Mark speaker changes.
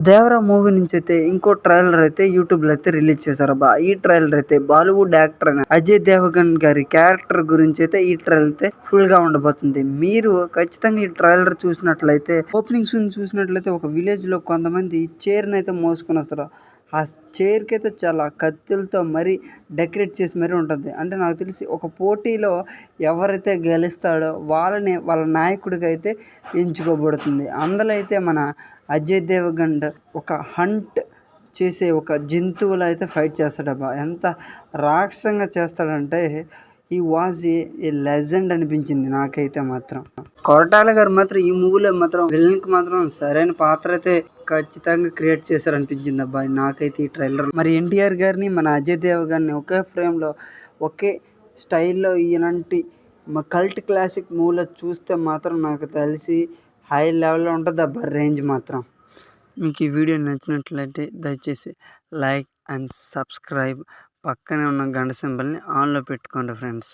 Speaker 1: 'Devara' movie నుంచైతే ఇంకో trailer అయితే యూట్యూబ్‌లో అయితే రిలీజ్ చేశారబ్బా! ఈ ట్రైలర్ అయితే బాలీవుడ్ యాక్టర్ అయిన అజయ్ దేవగన్ గారి క్యారెక్టర్ గురించి అయితే ఈ ట్రైలర్ అయితే ఫుల్‌గా ఉండబోతుంది. మీరు ఖచ్చితంగా ఈ ట్రైలర్ చూసినట్లయితే ఓపెనింగ్ సీన్ చూసినట్లయితే ఒక విలేజ్‌లో కొంతమంది చైర్‌నైతే మోసుకొనొస్తారు. ఆ చైర్‌కైతే చాలా కత్తులతో మరీ డెకరేట్ చేసి మరీ ఉంటుంది. అంటే నాకు తెలిసి ఒక పోటీలో ఎవరైతే గెలుస్తాడో వాళ్ళ నాయకుడిగా అయితే ఎంచుకోబడుతుంది. అందులో అయితే మన అజయ్ దేవగన్ ఒక హంట్ చేసే ఒక జంతువులో అయితే ఫైట్ చేస్తాడబ్బా! ఎంత రాక్షసంగా చేస్తాడంటే ఈ వాజ్ ఏ లెజెండ్ అనిపించింది నాకైతే మాత్రం. కొరటాల గారు మాత్రం ఈ మూవీలో మాత్రం విలన్‌కి మాత్రం సరైన పాత్ర అయితే ఖచ్చితంగా క్రియేట్ చేశారనిపించిందబ్బా! నాకైతే ఈ ట్రైలర్. మరి ఎన్టీఆర్ గారిని, మన అజయ్ దేవగన్‌ని ఒకే ఫ్రేమ్‌లో ఒకే స్టైల్‌లో ఇలాంటి కల్ట్ క్లాసిక్ మూవీలో చూస్తే మాత్రం నాకు తెలిసి హై లెవెల్‌లో ఉంటదబ్బా రేంజ్ మాత్రం. మీకు ఈ వీడియో నచ్చినట్లయితే దయచేసి లైక్ అండ్ సబ్స్క్రైబ్, పక్కనే ఉన్న గంట సింబల్‌ని ఆన్‌లో పెట్టుకోండి ఫ్రెండ్స్.